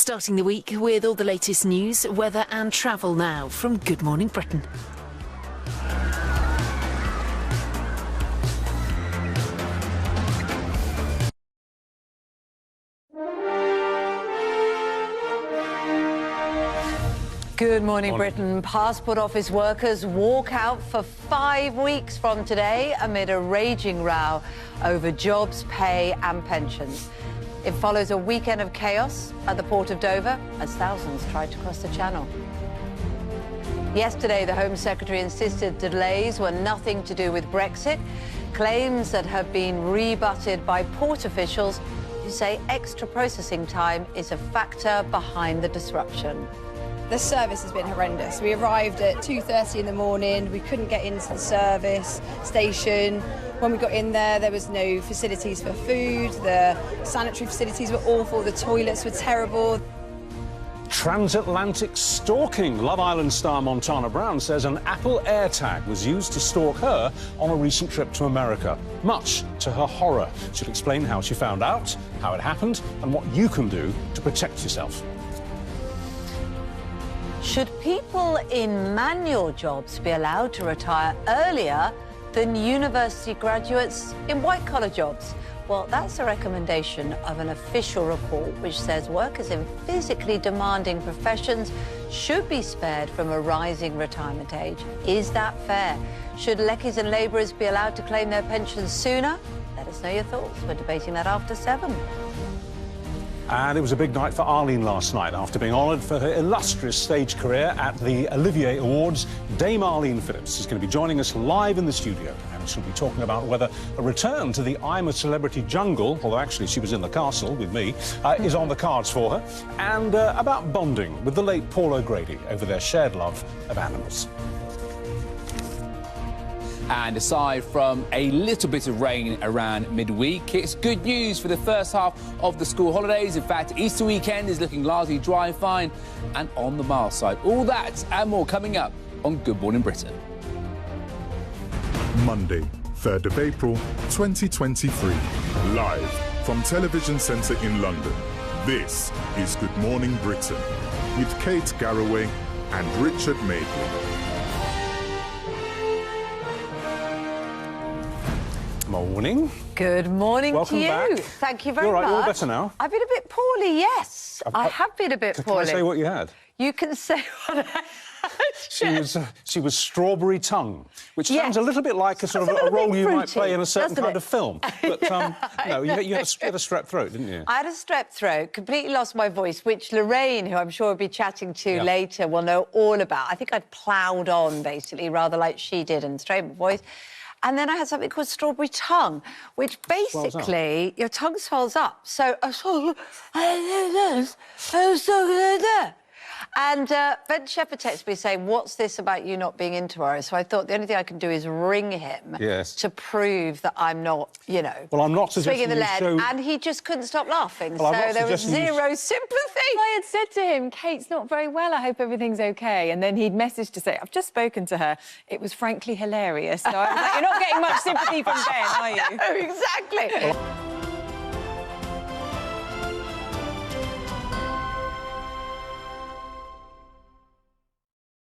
Starting the week with all the latest news, weather and travel now from Good Morning Britain. Good morning, Britain. Passport office workers walk out for 5 weeks from today amid a raging row over jobs, pay and pensions. It follows a weekend of chaos at the port of Dover as thousands tried to cross the channel. Yesterday, the Home Secretary insisted delays were nothing to do with Brexit, claims that have been rebutted by port officials who say extra processing time is a factor behind the disruption. The service has been horrendous. We arrived at 2:30 in the morning. We couldn't get into the service station. When we got in there was no facilities for food. The sanitary facilities were awful. The toilets were terrible. Transatlantic stalking. Love Island star Montana Brown says an Apple AirTag was used to stalk her on a recent trip to America. Much to her horror. She'll explain how she found out, how it happened, and what you can do to protect yourself. Should people in manual jobs be allowed to retire earlier than university graduates in white-collar jobs? Well, that's a recommendation of an official report which says workers in physically demanding professions should be spared from a rising retirement age. Is that fair? Should lackeys and labourers be allowed to claim their pensions sooner? Let us know your thoughts. We're debating that after 7. And it was a big night for Arlene last night. After being honoured for her illustrious stage career at the Olivier Awards, Dame Arlene Phillips is going to be joining us live in the studio. And she'll be talking about whether a return to the I'm a Celebrity jungle, although actually she was in the castle with me, is on the cards for her, and about bonding with the late Paul O'Grady over their shared love of animals. And aside from a little bit of rain around midweek, it's good news for the first half of the school holidays. In fact, Easter weekend is looking largely dry and fine and on the mild side. All that and more coming up on Good Morning Britain. Monday, 3rd of April, 2023. Live from Television Centre in London. This is Good Morning Britain with Kate Garraway and Richard Madeley. Morning. Good morning Welcome to you. back. Thank you very You're much. right, you're all better now. I've been a bit poorly, yes. I have been a bit poorly. Can I say what you had? You can say what I had. She was strawberry tongue, which Yes. sounds a little bit like a sort of Sounds a a little role bit you might fruity, play in a certain doesn't kind it? of film. But no, you had a strep throat, didn't you? I had a strep throat, completely lost my voice, which Lorraine, who I'm sure we'll be chatting to later, will know all about. I think I'd ploughed on, basically, rather like she did, and straightened my voice. And then I had something called strawberry tongue, which basically your tongue swells up. So I was and Ben Shepherd texted me saying, "What's this about you not being in tomorrow?" So I thought the only thing I can do is ring him to prove that I'm not, you know, well, I'm not suggesting swinging the lead. show... And he just couldn't stop laughing. Well, so there was zero sympathy. I had said to him, Kate's not very well, I hope everything's OK. And then he'd messaged to say, I've just spoken to her. It was frankly hilarious. So I was like, you're not getting much sympathy from Ben, are you? No, exactly.